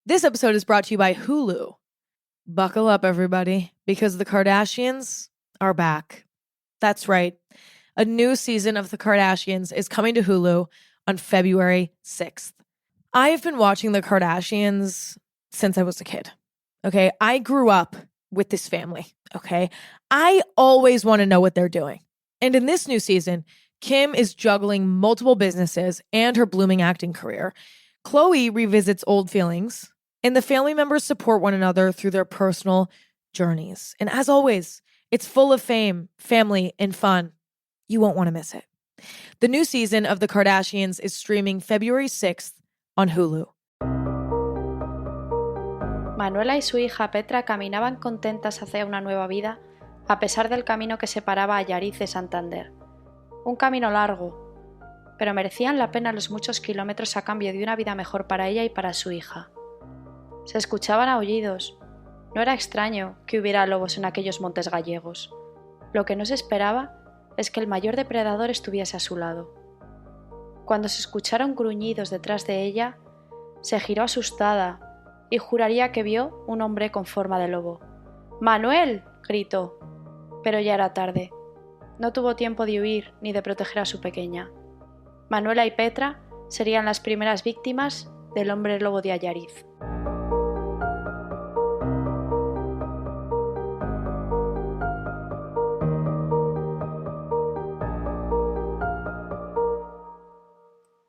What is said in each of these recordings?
This episode is brought to you by Hulu. Buckle up, everybody, because the Kardashians are back. That's right. A new season of The Kardashians is coming to Hulu on February 6th. I have been watching The Kardashians since I was a kid. Okay. I grew up with this family. Okay. I always want to know what they're doing. And in this new season, Kim is juggling multiple businesses and her blooming acting career. Khloe revisits old feelings, and the family members support one another through their personal journeys. And as always, it's full of fame, family, and fun. You won't want to miss it. The new season of The Kardashians is streaming February 6th on Hulu. Manuela y su hija Petra caminaban contentas hacia una nueva vida, a pesar del camino que separaba a Yariz de Santander. Un camino largo, pero merecían la pena los muchos kilómetros a cambio de una vida mejor para ella y para su hija. Se escuchaban aullidos. No era extraño que hubiera lobos en aquellos montes gallegos. Lo que no se esperaba es que el mayor depredador estuviese a su lado. Cuando se escucharon gruñidos detrás de ella, se giró asustada y juraría que vio un hombre con forma de lobo. ¡Manuel!, gritó, pero ya era tarde. No tuvo tiempo de huir ni de proteger a su pequeña. Manuela y Petra serían las primeras víctimas del hombre lobo de Ayariz.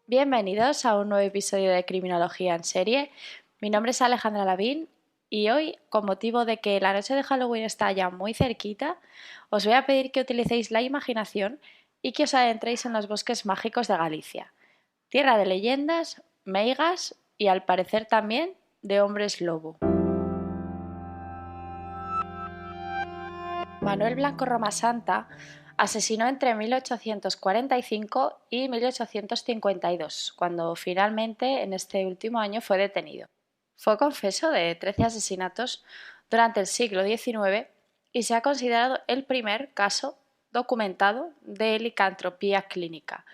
Bienvenidos a un nuevo episodio de Criminología en Serie. Mi nombre es Alejandra Lavín y hoy, con motivo de que la noche de Halloween está ya muy cerquita, os voy a pedir que utilicéis la imaginación y que os adentréis en los bosques mágicos de Galicia, tierra de leyendas, meigas y al parecer también de hombres lobo. Manuel Blanco Romasanta asesinó entre 1845 y 1852, cuando finalmente en este último año fue detenido. Fue confeso de 13 asesinatos durante el siglo XIX y se ha considerado el primer caso documentado de licantropía clínica.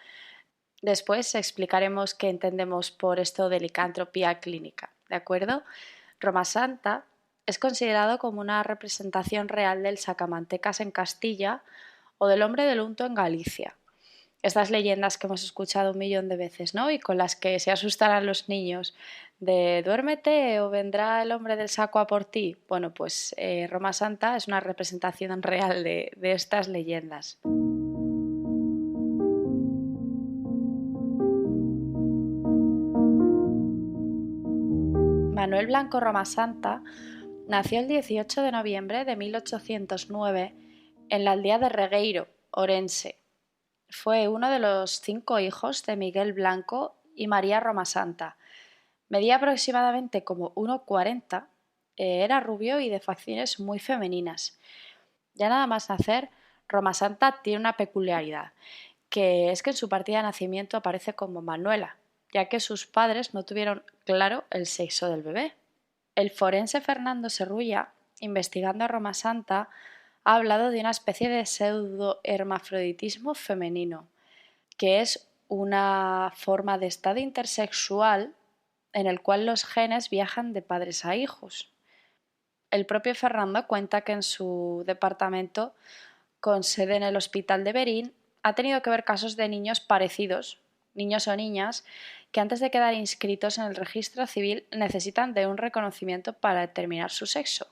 Después explicaremos qué entendemos por esto de licantropía clínica, ¿de acuerdo? Romasanta es considerado como una representación real del sacamantecas en Castilla o del hombre del unto en Galicia. Estas leyendas que hemos escuchado 1.000.000 de veces, ¿no? Y con las que se asustarán los niños de duérmete o vendrá el hombre del saco a por ti. Bueno, pues Romasanta es una representación real de estas leyendas. Manuel Blanco Romasanta nació el 18 de noviembre de 1809 en la aldea de Regueiro, Orense. Fue uno de los 5 hijos de Miguel Blanco y María Romasanta. Medía aproximadamente como 1,40, era rubio y de facciones muy femeninas. Ya nada más nacer, Romasanta tiene una peculiaridad, que es que en su partida de nacimiento aparece como Manuela, ya que sus padres no tuvieron claro el sexo del bebé. El forense Fernando Serrulla, investigando a Romasanta, ha hablado de una especie de pseudo-hermafroditismo femenino, que es una forma de estado intersexual en el cual los genes viajan de padres a hijos. El propio Fernando cuenta que en su departamento, con sede en el Hospital de Berín, ha tenido que ver casos de niños parecidos, niños o niñas, que antes de quedar inscritos en el registro civil necesitan de un reconocimiento para determinar su sexo.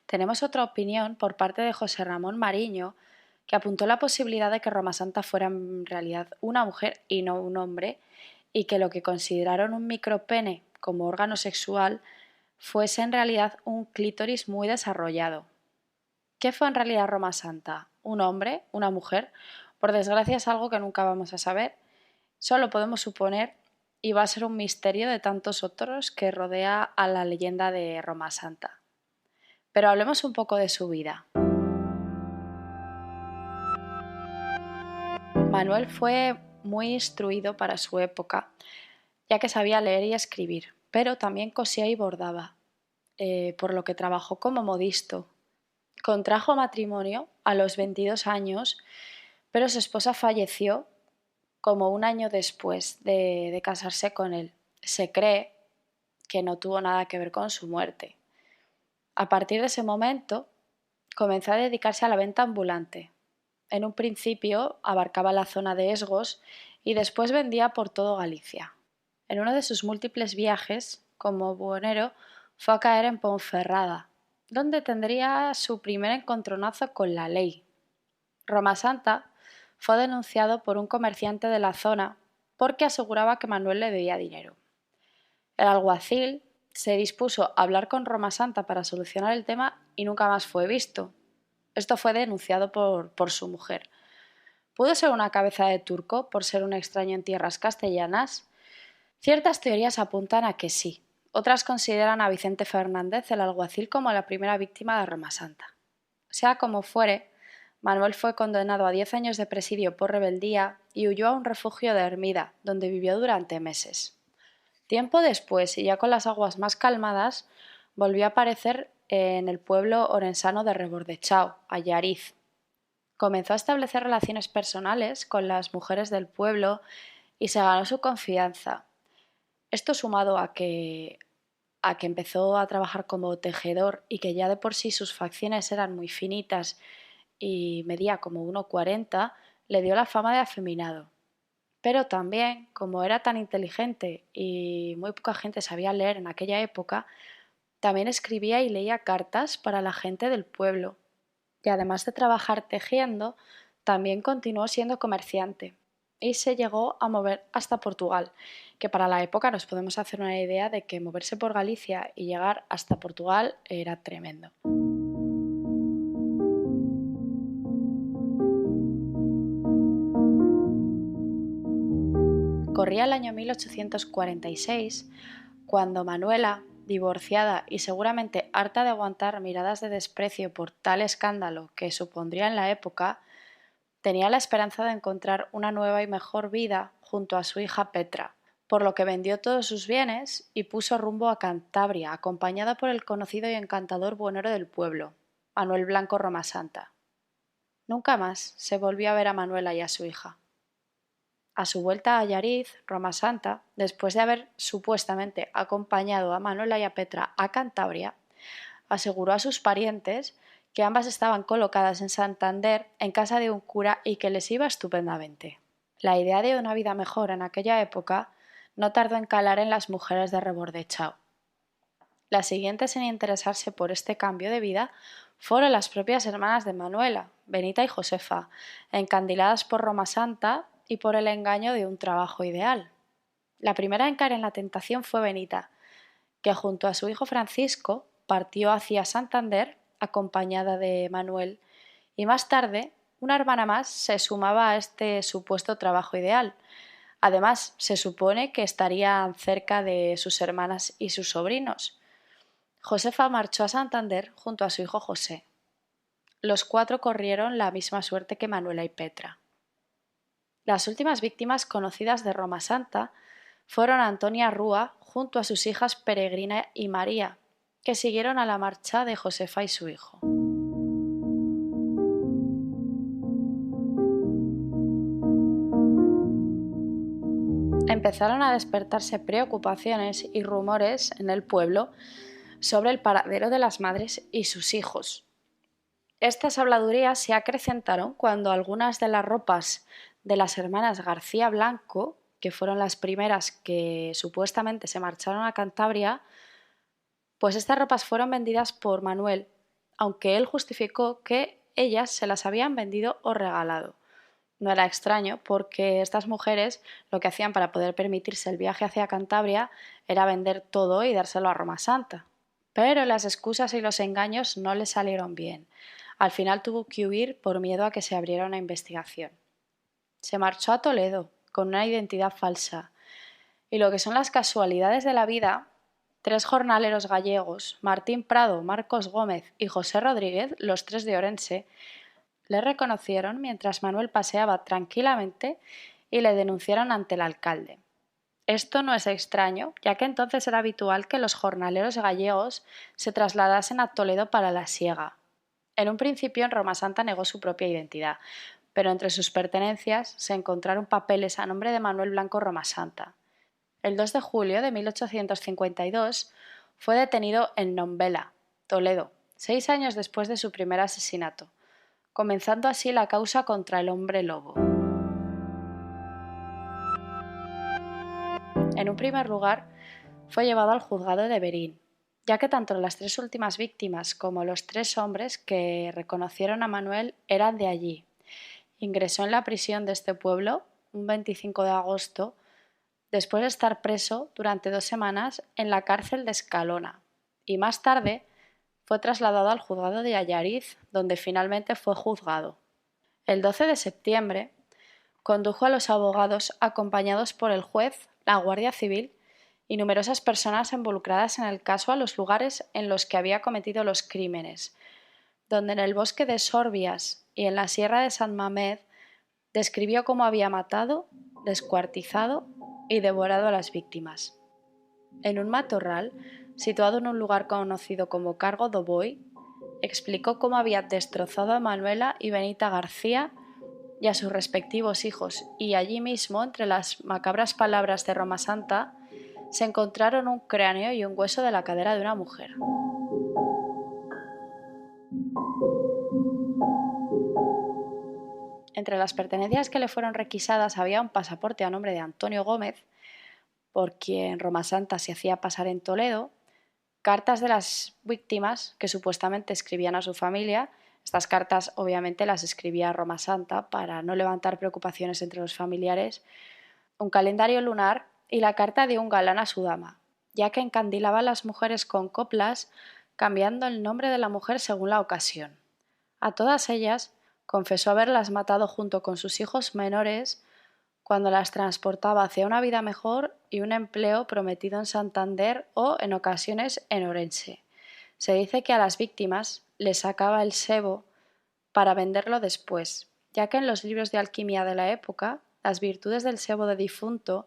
Tenemos otra opinión por parte de José Ramón Mariño, que apuntó la posibilidad de que Romasanta fuera en realidad una mujer y no un hombre, y que lo que consideraron un micropene como órgano sexual fuese en realidad un clítoris muy desarrollado. ¿Qué fue en realidad Romasanta? ¿Un hombre? ¿Una mujer? Por desgracia es algo que nunca vamos a saber. Solo podemos suponer, y va a ser un misterio de tantos otros que rodea a la leyenda de Romasanta. Pero hablemos un poco de su vida. Manuel fue muy instruido para su época, ya que sabía leer y escribir, pero también cosía y bordaba, por lo que trabajó como modisto. Contrajo matrimonio a los 22 años, pero su esposa falleció como un año después de casarse con él. Se cree que no tuvo nada que ver con su muerte. A partir de ese momento, comenzó a dedicarse a la venta ambulante. En un principio abarcaba la zona de Esgos y después vendía por todo Galicia. En uno de sus múltiples viajes como buhonero fue a caer en Ponferrada, donde tendría su primer encontronazo con la ley. Roma Santa fue denunciado por un comerciante de la zona porque aseguraba que Manuel le debía dinero. El alguacil se dispuso a hablar con Roma Santa para solucionar el tema y nunca más fue visto. Esto fue denunciado por su mujer. ¿Pudo ser una cabeza de turco por ser un extraño en tierras castellanas? Ciertas teorías apuntan a que sí. Otras consideran a Vicente Fernández, el alguacil, como la primera víctima de Roma Santa. Sea como fuere, Manuel fue condenado a 10 años de presidio por rebeldía y huyó a un refugio de Hermida, donde vivió durante meses. Tiempo después, y ya con las aguas más calmadas, volvió a aparecer en el pueblo orensano de Rebordechao, Allariz. Comenzó a establecer relaciones personales con las mujeres del pueblo y se ganó su confianza. Esto sumado a que empezó a trabajar como tejedor y que ya de por sí sus facciones eran muy finitas y medía como 1,40, le dio la fama de afeminado. Pero también, como era tan inteligente y muy poca gente sabía leer en aquella época, también escribía y leía cartas para la gente del pueblo. Y además de trabajar tejiendo, también continuó siendo comerciante y se llegó a mover hasta Portugal, que para la época nos podemos hacer una idea de que moverse por Galicia y llegar hasta Portugal era tremendo. Corría el año 1846 cuando Manuela, divorciada y seguramente harta de aguantar miradas de desprecio por tal escándalo que supondría en la época, tenía la esperanza de encontrar una nueva y mejor vida junto a su hija Petra, por lo que vendió todos sus bienes y puso rumbo a Cantabria, acompañada por el conocido y encantador buhonero del pueblo, Manuel Blanco Romasanta. Nunca más se volvió a ver a Manuela y a su hija. A su vuelta a Allariz, Roma Santa, después de haber supuestamente acompañado a Manuela y a Petra a Cantabria, aseguró a sus parientes que ambas estaban colocadas en Santander en casa de un cura y que les iba estupendamente. La idea de una vida mejor en aquella época no tardó en calar en las mujeres de Rebordechao. Las siguientes en interesarse por este cambio de vida fueron las propias hermanas de Manuela, Benita y Josefa, encandiladas por Roma Santa y por el engaño de un trabajo ideal. La primera en caer en la tentación fue Benita, que junto a su hijo Francisco partió hacia Santander acompañada de Manuel, y más tarde una hermana más se sumaba a este supuesto trabajo ideal. Además, se supone que estarían cerca de sus hermanas y sus sobrinos. Josefa marchó a Santander junto a su hijo José. Los 4 corrieron la misma suerte que Manuela y Petra. Las últimas víctimas conocidas de Roma Santa fueron Antonia Rúa junto a sus hijas Peregrina y María, que siguieron a la marcha de Josefa y su hijo. Empezaron a despertarse preocupaciones y rumores en el pueblo sobre el paradero de las madres y sus hijos. Estas habladurías se acrecentaron cuando algunas de las ropas de las hermanas García Blanco, que fueron las primeras que supuestamente se marcharon a Cantabria, pues estas ropas fueron vendidas por Manuel, aunque él justificó que ellas se las habían vendido o regalado. No era extraño porque estas mujeres lo que hacían para poder permitirse el viaje hacia Cantabria era vender todo y dárselo a Roma Santa. Pero las excusas y los engaños no le salieron bien. Al final tuvo que huir por miedo a que se abriera una investigación. Se marchó a Toledo con una identidad falsa. Y lo que son las casualidades de la vida, 3 jornaleros gallegos, Martín Prado, Marcos Gómez y José Rodríguez, los 3 de Orense, le reconocieron mientras Manuel paseaba tranquilamente y le denunciaron ante el alcalde. Esto no es extraño, ya que entonces era habitual que los jornaleros gallegos se trasladasen a Toledo para la siega. En un principio en Roma Santa negó su propia identidad, pero entre sus pertenencias se encontraron papeles a nombre de Manuel Blanco Roma Santa. el 2 de julio de 1852 fue detenido en Nombela, Toledo, 6 años después de su primer asesinato, comenzando así la causa contra el hombre lobo. En un primer lugar, fue llevado al juzgado de Verín, ya que tanto las 3 últimas víctimas como los 3 hombres que reconocieron a Manuel eran de allí. Ingresó en la prisión de este pueblo un 25 de agosto, después de estar preso durante 2 semanas en la cárcel de Escalona, y más tarde fue trasladado al juzgado de Allariz, donde finalmente fue juzgado. El 12 de septiembre condujo a los abogados acompañados por el juez, la Guardia Civil y numerosas personas involucradas en el caso a los lugares en los que había cometido los crímenes, donde en el bosque de Sorbias y en la sierra de San Mamed describió cómo había matado, descuartizado y devorado a las víctimas. En un matorral, situado en un lugar conocido como Cargo do Boi, explicó cómo había destrozado a Manuela y Benita García y a sus respectivos hijos, y allí mismo, entre las macabras palabras de Roma Santa, se encontraron un cráneo y un hueso de la cadera de una mujer. Entre las pertenencias que le fueron requisadas había un pasaporte a nombre de Antonio Gómez, por quien Roma Santa se hacía pasar en Toledo, cartas de las víctimas que supuestamente escribían a su familia. Estas cartas obviamente las escribía Roma Santa para no levantar preocupaciones entre los familiares, un calendario lunar y la carta de un galán a su dama, ya que encandilaba a las mujeres con coplas, cambiando el nombre de la mujer según la ocasión. A todas ellas confesó haberlas matado junto con sus hijos menores cuando las transportaba hacia una vida mejor y un empleo prometido en Santander o, en ocasiones, en Orense. Se dice que a las víctimas les sacaba el sebo para venderlo después, ya que en los libros de alquimia de la época las virtudes del sebo de difunto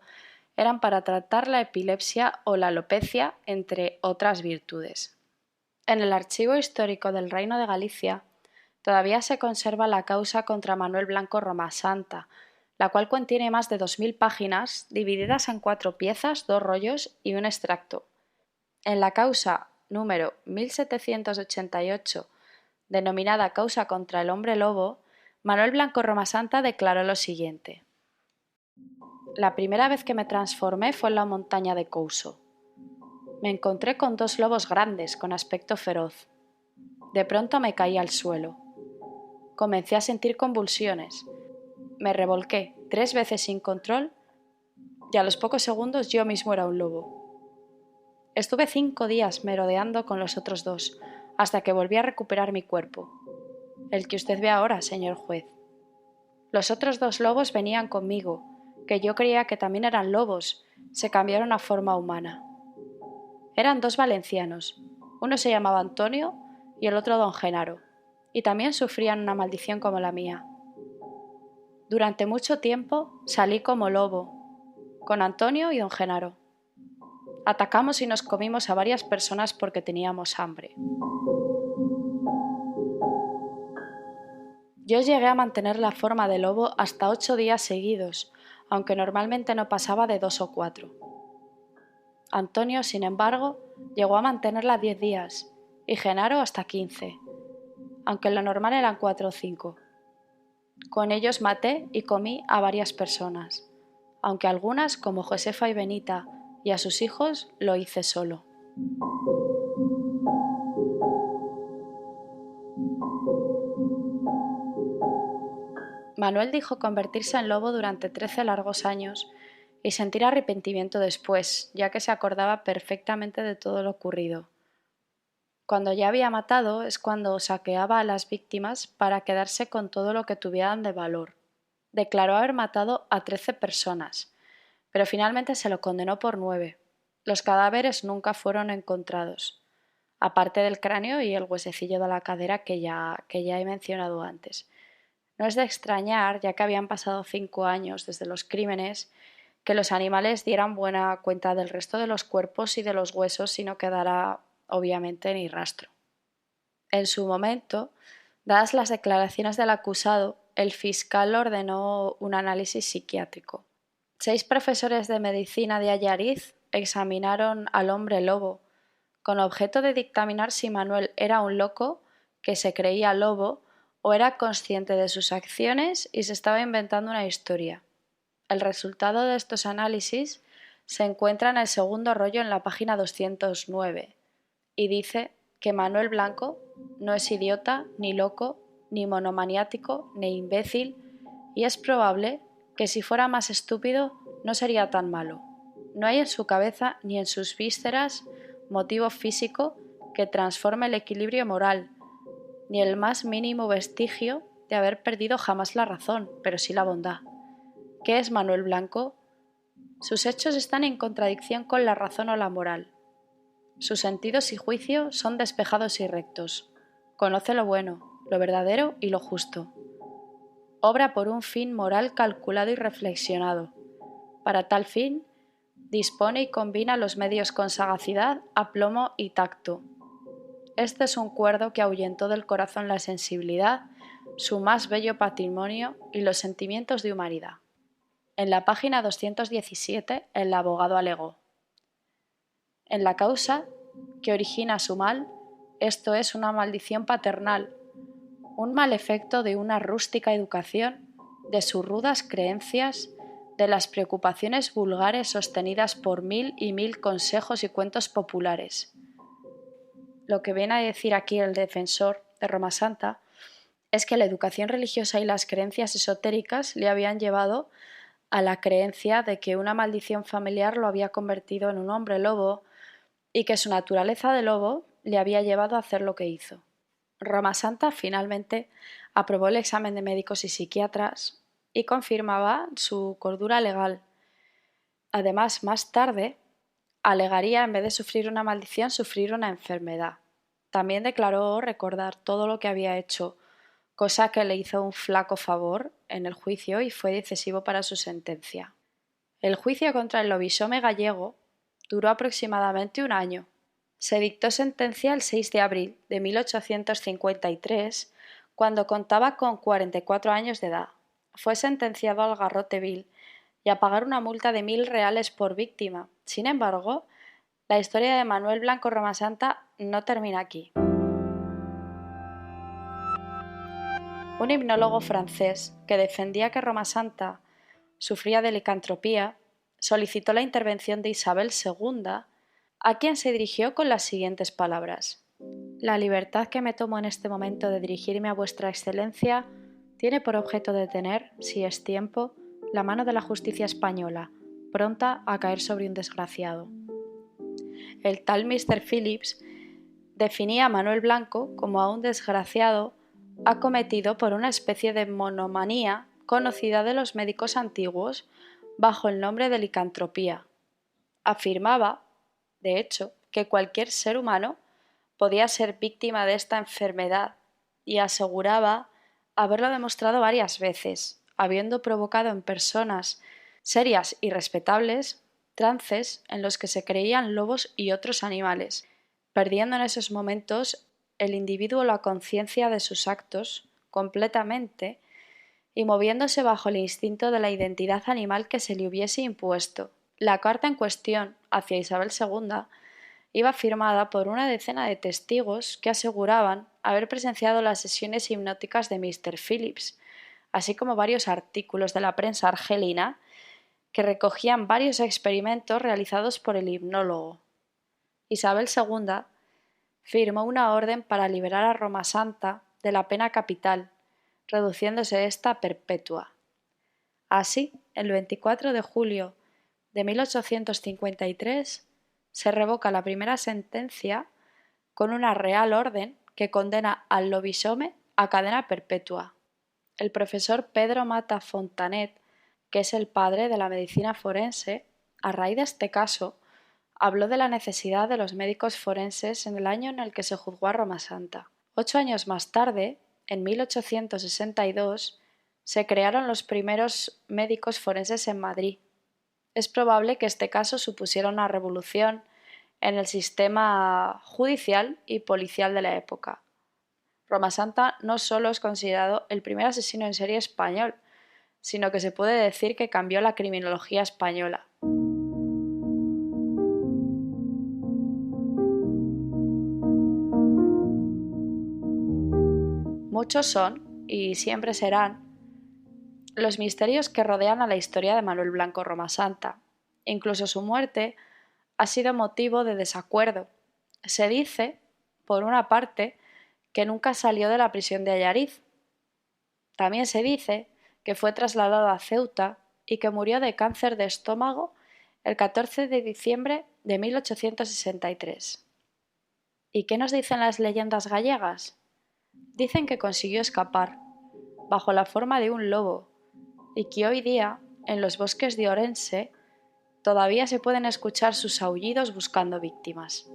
eran para tratar la epilepsia o la alopecia, entre otras virtudes. En el Archivo Histórico del Reino de Galicia todavía se conserva la causa contra Manuel Blanco Roma Santa, la cual contiene más de 2000 páginas divididas en 4 piezas, 2 rollos y un extracto. En la causa número 1788, denominada Causa contra el hombre lobo, Manuel Blanco Roma Santa declaró lo siguiente: la primera vez que me transformé fue en la montaña de Couso. Me encontré con 2 lobos grandes con aspecto feroz. De pronto me caí al suelo. Comencé a sentir convulsiones. Me revolqué 3 veces sin control y a los pocos segundos yo mismo era un lobo. Estuve 5 días merodeando con los otros 2 hasta que volví a recuperar mi cuerpo, el que usted ve ahora, señor juez. Los otros 2 lobos venían conmigo, que yo creía que también eran lobos, se cambiaron a forma humana. Eran 2 valencianos, uno se llamaba Antonio y el otro don Genaro, y también sufrían una maldición como la mía. Durante mucho tiempo salí como lobo, con Antonio y don Genaro. Atacamos y nos comimos a varias personas porque teníamos hambre. Yo llegué a mantener la forma de lobo hasta 8 días seguidos, aunque normalmente no pasaba de 2 o 4. Antonio, sin embargo, llegó a mantenerla 10 días y Genaro hasta 15, aunque lo normal eran 4 o 5. Con ellos maté y comí a varias personas, aunque algunas, como Josefa y Benita, y a sus hijos, lo hice solo. Manuel dijo convertirse en lobo durante 13 largos años y sentir arrepentimiento después, ya que se acordaba perfectamente de todo lo ocurrido. Cuando ya había matado es cuando saqueaba a las víctimas para quedarse con todo lo que tuvieran de valor. Declaró haber matado a 13 personas, pero finalmente se lo condenó por 9. Los cadáveres nunca fueron encontrados, aparte del cráneo y el huesecillo de la cadera que ya he mencionado antes. No es de extrañar, ya que habían pasado 5 años desde los crímenes, que los animales dieran buena cuenta del resto de los cuerpos y de los huesos y no quedara, obviamente, ni rastro. En su momento, dadas las declaraciones del acusado, el fiscal ordenó un análisis psiquiátrico. 6 profesores de medicina de Allariz examinaron al hombre lobo, con objeto de dictaminar si Manuel era un loco que se creía lobo o era consciente de sus acciones y se estaba inventando una historia. El resultado de estos análisis se encuentra en el segundo rollo en la página 209 y dice que Manuel Blanco no es idiota, ni loco, ni monomaniático, ni imbécil, y es probable que si fuera más estúpido no sería tan malo. No hay en su cabeza ni en sus vísceras motivo físico que transforme el equilibrio moral, ni el más mínimo vestigio de haber perdido jamás la razón, pero sí la bondad. ¿Qué es Manuel Blanco? Sus hechos están en contradicción con la razón o la moral. Sus sentidos y juicio son despejados y rectos. Conoce lo bueno, lo verdadero y lo justo. Obra por un fin moral calculado y reflexionado. Para tal fin, dispone y combina los medios con sagacidad, aplomo y tacto. Este es un cuerdo que ahuyentó del corazón la sensibilidad, su más bello patrimonio y los sentimientos de humanidad. En la página 217, el abogado alegó: en la causa que origina su mal, esto es una maldición paternal, un mal efecto de una rústica educación, de sus rudas creencias, de las preocupaciones vulgares sostenidas por mil y mil consejos y cuentos populares. Lo que viene a decir aquí el defensor de Roma Santa es que la educación religiosa y las creencias esotéricas le habían llevado a la creencia de que una maldición familiar lo había convertido en un hombre lobo y que su naturaleza de lobo le había llevado a hacer lo que hizo. Roma Santa finalmente aprobó el examen de médicos y psiquiatras y confirmaba su cordura legal. Además, más tarde, alegaría, en vez de sufrir una maldición, sufrir una enfermedad. También declaró recordar todo lo que había hecho, cosa que le hizo un flaco favor en el juicio y fue decisivo para su sentencia. El juicio contra el lobisome gallego duró aproximadamente un año. Se dictó sentencia el 6 de abril de 1853, cuando contaba con 44 años de edad. Fue sentenciado al garrote vil y a pagar una multa de 1.000 reales por víctima. Sin embargo, la historia de Manuel Blanco Roma Santa no termina aquí. Un hipnólogo francés que defendía que Roma Santa sufría de licantropía solicitó la intervención de Isabel II, a quien se dirigió con las siguientes palabras: la libertad que me tomo en este momento de dirigirme a vuestra excelencia tiene por objeto detener, si es tiempo, la mano de la justicia española, pronta a caer sobre un desgraciado. El tal Mr. Phillips definía a Manuel Blanco como a un desgraciado acometido por una especie de monomanía conocida de los médicos antiguos bajo el nombre de licantropía. Afirmaba, de hecho, que cualquier ser humano podía ser víctima de esta enfermedad y aseguraba haberlo demostrado varias veces, habiendo provocado en personas serias y respetables trances en los que se creían lobos y otros animales, perdiendo en esos momentos el individuo la conciencia de sus actos completamente y moviéndose bajo el instinto de la identidad animal que se le hubiese impuesto. La carta en cuestión, hacia Isabel II, iba firmada por una decena de testigos que aseguraban haber presenciado las sesiones hipnóticas de Mr. Phillips, así como varios artículos de la prensa argelina que recogían varios experimentos realizados por el hipnólogo. Isabel II firmó una orden para liberar a Roma Santa de la pena capital, reduciéndose esta a perpetua. Así, el 24 de julio de 1853 se revoca la primera sentencia con una real orden que condena al lobisome a cadena perpetua. El profesor Pedro Mata Fontanet, que es el padre de la medicina forense, a raíz de este caso, habló de la necesidad de los médicos forenses en el año en el que se juzgó a Roma Santa. 8 años más tarde, en 1862, se crearon los primeros médicos forenses en Madrid. Es probable que este caso supusiera una revolución en el sistema judicial y policial de la época. Roma Santa no solo es considerado el primer asesino en serie español, sino que se puede decir que cambió la criminología española. Muchos son, y siempre serán, los misterios que rodean a la historia de Manuel Blanco Romasanta. Incluso su muerte ha sido motivo de desacuerdo. Se dice, por una parte, que nunca salió de la prisión de Allariz. También se dice que fue trasladado a Ceuta y que murió de cáncer de estómago el 14 de diciembre de 1863. ¿Y qué nos dicen las leyendas gallegas? Dicen que consiguió escapar, bajo la forma de un lobo, y que hoy día, en los bosques de Orense, todavía se pueden escuchar sus aullidos buscando víctimas.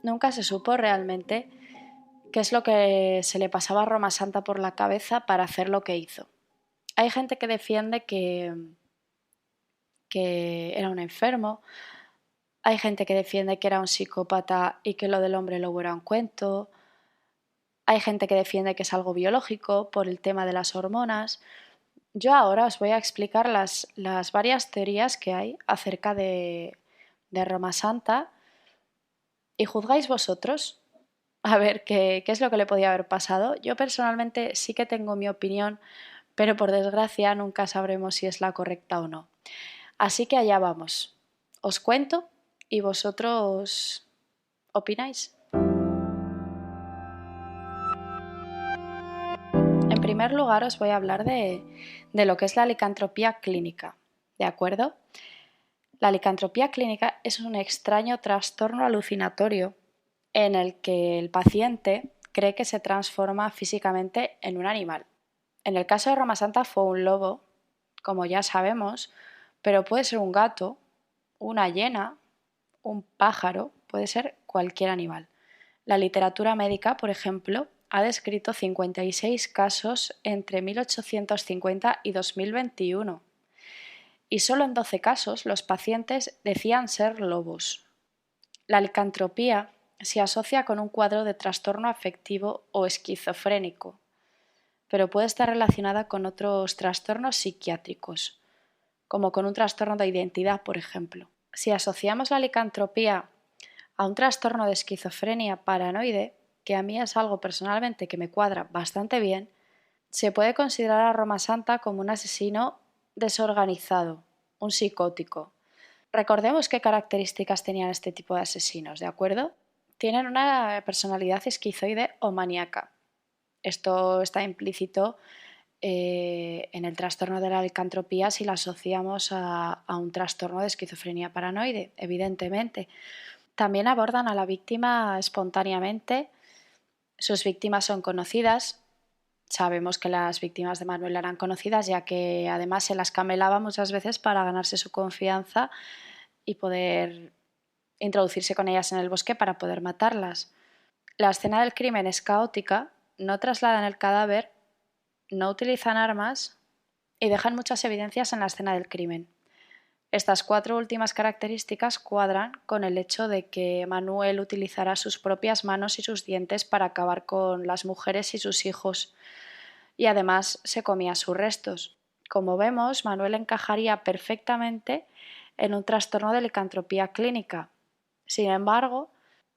Nunca se supo realmente qué es lo que se le pasaba a Romasanta por la cabeza para hacer lo que hizo. Hay gente que defiende que era un enfermo, hay gente que defiende que era un psicópata y que lo del hombre lobo era un cuento, hay gente que defiende que es algo biológico por el tema de las hormonas. Yo ahora os voy a explicar las varias teorías que hay acerca de Romasanta y juzgáis vosotros a ver qué es lo que le podía haber pasado. Yo personalmente sí que tengo mi opinión, pero por desgracia nunca sabremos si es la correcta o no. Así que allá vamos. Os cuento y vosotros opináis. En primer lugar os voy a hablar de lo que es la licantropía clínica, ¿de acuerdo? La licantropía clínica es un extraño trastorno alucinatorio en el que el paciente cree que se transforma físicamente en un animal. En el caso de Romasanta fue un lobo, como ya sabemos, pero puede ser un gato, una hiena, un pájaro, puede ser cualquier animal. La literatura médica, por ejemplo, ha descrito 56 casos entre 1850 y 2021. Y solo en 12 casos los pacientes decían ser lobos. La licantropía se asocia con un cuadro de trastorno afectivo o esquizofrénico, pero puede estar relacionada con otros trastornos psiquiátricos, como con un trastorno de identidad, por ejemplo. Si asociamos la licantropía a un trastorno de esquizofrenia paranoide, que a mí es algo personalmente que me cuadra bastante bien, se puede considerar a Romasanta como un asesino desorganizado, un psicótico. Recordemos qué características tenían este tipo de asesinos, ¿de acuerdo? Tienen una personalidad esquizoide o maníaca. Esto está implícito en el trastorno de la licantropía si la asociamos a un trastorno de esquizofrenia paranoide, evidentemente. También abordan a la víctima espontáneamente. Sus víctimas son conocidas. Sabemos que las víctimas de Manuel eran conocidas, ya que además se las camelaba muchas veces para ganarse su confianza y poder introducirse con ellas en el bosque para poder matarlas. La escena del crimen es caótica, no trasladan el cadáver, no utilizan armas y dejan muchas evidencias en la escena del crimen. Estas 4 últimas características cuadran con el hecho de que Manuel utilizará sus propias manos y sus dientes para acabar con las mujeres y sus hijos, y además se comía sus restos. Como vemos, Manuel encajaría perfectamente en un trastorno de licantropía clínica. Sin embargo,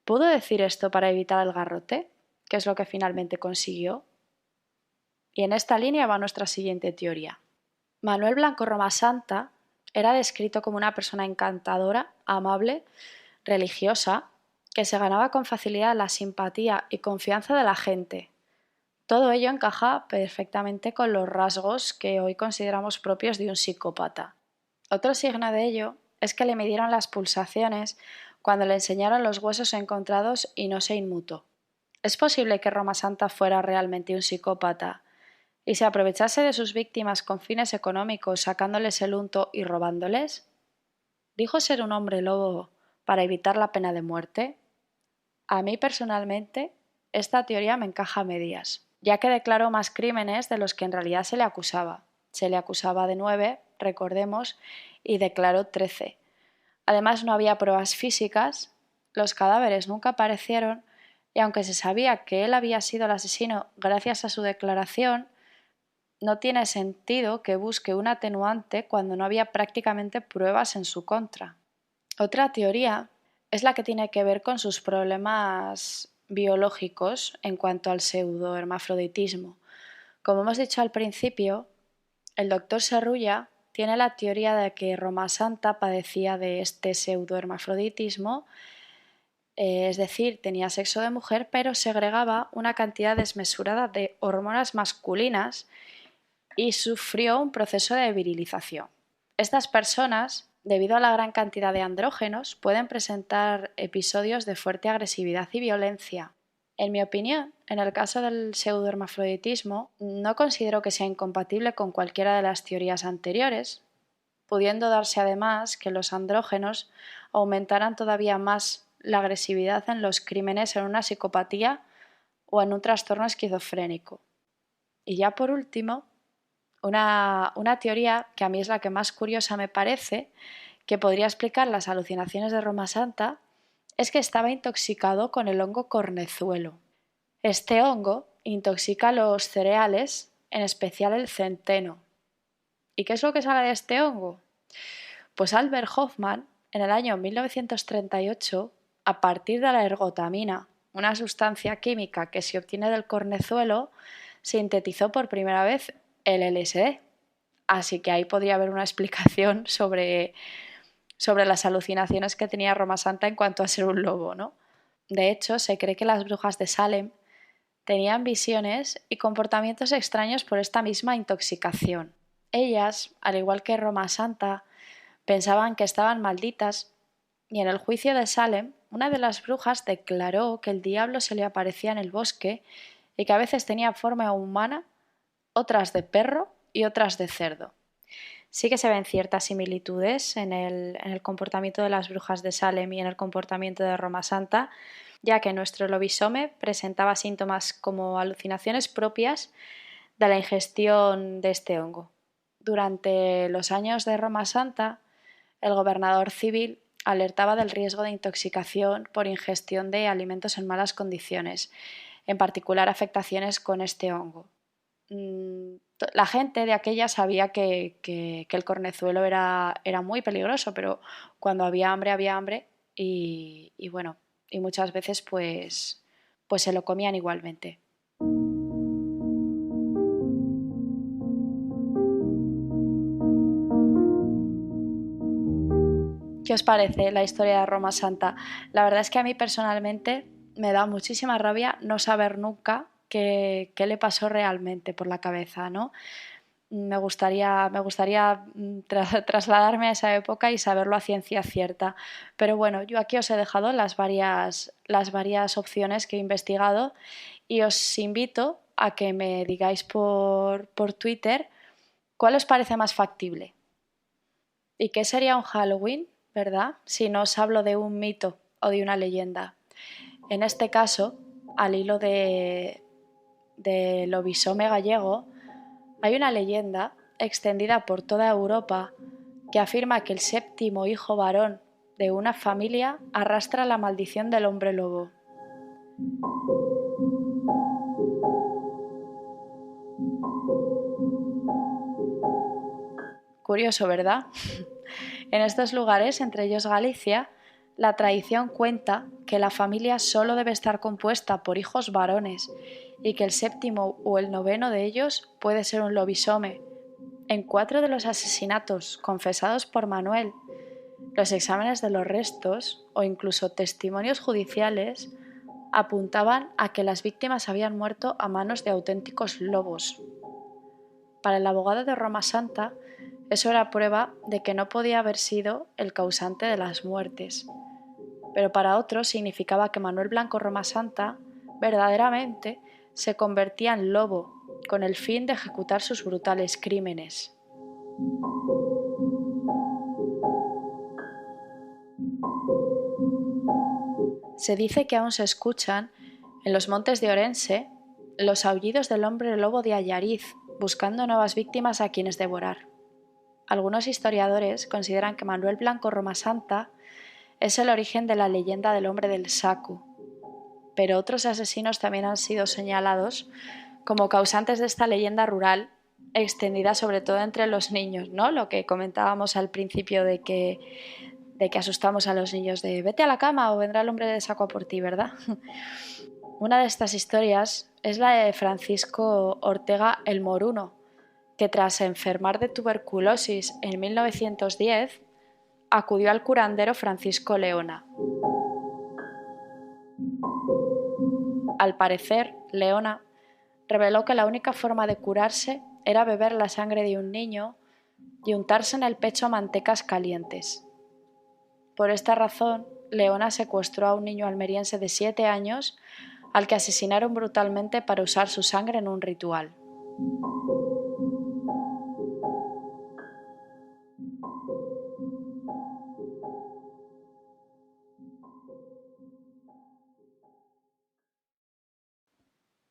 ¿pudo decir esto para evitar el garrote? ¿Qué es lo que finalmente consiguió? Y en esta línea va nuestra siguiente teoría. Manuel Blanco Romasanta era descrito como una persona encantadora, amable, religiosa, que se ganaba con facilidad la simpatía y confianza de la gente. Todo ello encaja perfectamente con los rasgos que hoy consideramos propios de un psicópata. Otro signo de ello es que le midieron las pulsaciones cuando le enseñaron los huesos encontrados y no se inmutó. ¿Es posible que Romasanta fuera realmente un psicópata y se aprovechase de sus víctimas con fines económicos, sacándoles el unto y robándoles? ¿Dijo ser un hombre lobo para evitar la pena de muerte? A mí personalmente, esta teoría me encaja a medias, ya que declaró más crímenes de los que en realidad se le acusaba. Se le acusaba de 9, recordemos, y declaró 13. Además, no había pruebas físicas, los cadáveres nunca aparecieron y aunque se sabía que él había sido el asesino gracias a su declaración, no tiene sentido que busque un atenuante cuando no había prácticamente pruebas en su contra. Otra teoría es la que tiene que ver con sus problemas biológicos en cuanto al pseudohermafroditismo. Como hemos dicho al principio, el doctor Serrulla tiene la teoría de que Roma Santa padecía de este pseudohermafroditismo, es decir, tenía sexo de mujer, pero segregaba una cantidad desmesurada de hormonas masculinas y sufrió un proceso de virilización. Estas personas, debido a la gran cantidad de andrógenos, pueden presentar episodios de fuerte agresividad y violencia. En mi opinión, en el caso del pseudohermafroditismo, no considero que sea incompatible con cualquiera de las teorías anteriores, pudiendo darse además que los andrógenos aumentaran todavía más la agresividad en los crímenes en una psicopatía o en un trastorno esquizofrénico. Y ya por último, una teoría que a mí es la que más curiosa me parece, que podría explicar las alucinaciones de Roma Santa, es que estaba intoxicado con el hongo cornezuelo. Este hongo intoxica los cereales, en especial el centeno. ¿Y qué es lo que sale de este hongo? Pues Albert Hoffman, en el año 1938, a partir de la ergotamina, una sustancia química que se obtiene del cornezuelo, sintetizó por primera vez el LSD. Así que ahí podría haber una explicación sobre las alucinaciones que tenía Roma Santa en cuanto a ser un lobo, ¿no? De hecho, se cree que las brujas de Salem tenían visiones y comportamientos extraños por esta misma intoxicación. Ellas, al igual que Roma Santa, pensaban que estaban malditas y en el juicio de Salem, una de las brujas declaró que el diablo se le aparecía en el bosque y que a veces tenía forma humana, otras de perro y otras de cerdo. Sí que se ven ciertas similitudes en el comportamiento de las brujas de Salem y en el comportamiento de Roma Santa, ya que nuestro lobisome presentaba síntomas como alucinaciones propias de la ingestión de este hongo. Durante los años de Roma Santa, el gobernador civil alertaba del riesgo de intoxicación por ingestión de alimentos en malas condiciones, en particular afectaciones con este hongo. La gente de aquella sabía que el cornezuelo era muy peligroso, pero cuando había hambre y bueno, y muchas veces pues se lo comían igualmente. ¿Qué os parece la historia de Roma Santa? La verdad es que a mí personalmente me da muchísima rabia no saber nunca qué le pasó realmente por la cabeza, ¿no? Me gustaría trasladarme a esa época y saberlo a ciencia cierta. Pero bueno, yo aquí os he dejado las varias opciones que he investigado y os invito a que me digáis por Twitter cuál os parece más factible. ¿Y qué sería un Halloween, verdad? Si no os hablo de un mito o de una leyenda. En este caso, al hilo del lobisome gallego, hay una leyenda extendida por toda Europa que afirma que el séptimo hijo varón de una familia arrastra la maldición del hombre lobo. Curioso, ¿verdad? En estos lugares, entre ellos Galicia, la tradición cuenta que la familia solo debe estar compuesta por hijos varones y que el séptimo o el noveno de ellos puede ser un lobisome. En 4 de los asesinatos confesados por Manuel, los exámenes de los restos o incluso testimonios judiciales apuntaban a que las víctimas habían muerto a manos de auténticos lobos. Para el abogado de Roma Santa, eso era prueba de que no podía haber sido el causante de las muertes. Pero para otros significaba que Manuel Blanco Roma Santa verdaderamente se convertía en lobo con el fin de ejecutar sus brutales crímenes. Se dice que aún se escuchan, en los montes de Orense, los aullidos del hombre lobo de Allariz, buscando nuevas víctimas a quienes devorar. Algunos historiadores consideran que Manuel Blanco Roma Santa es el origen de la leyenda del hombre del saco. pero otros asesinos también han sido señalados como causantes de esta leyenda rural extendida sobre todo entre los niños, ¿no? Lo que comentábamos al principio de que asustamos a los niños de vete a la cama o vendrá el hombre de saco a por ti, ¿verdad? Una de estas historias es la de Francisco Ortega el Moruno, que tras enfermar de tuberculosis en 1910 acudió al curandero Francisco Leona. Al parecer, Leona reveló que la única forma de curarse era beber la sangre de un niño y untarse en el pecho mantecas calientes. Por esta razón, Leona secuestró a un niño almeriense de 7 años al que asesinaron brutalmente para usar su sangre en un ritual.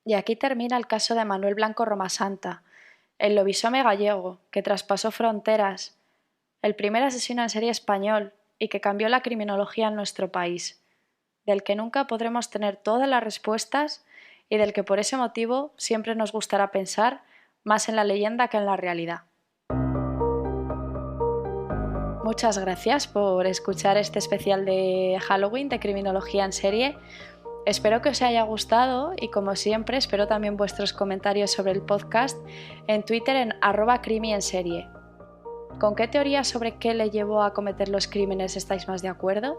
Y aquí termina el caso de Manuel Blanco Romasanta, el lobisome gallego que traspasó fronteras, el primer asesino en serie español y que cambió la criminología en nuestro país, del que nunca podremos tener todas las respuestas y del que por ese motivo siempre nos gustará pensar más en la leyenda que en la realidad. Muchas gracias por escuchar este especial de Halloween de Criminología en Serie. Espero que os haya gustado y, como siempre, espero también vuestros comentarios sobre el podcast en Twitter en @crimienserie. ¿Con qué teoría sobre qué le llevó a cometer los crímenes estáis más de acuerdo?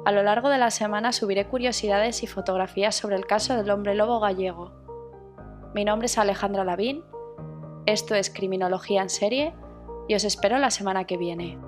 A lo largo de la semana subiré curiosidades y fotografías sobre el caso del hombre lobo gallego. Mi nombre es Alejandra Lavín, esto es Criminología en Serie y os espero la semana que viene.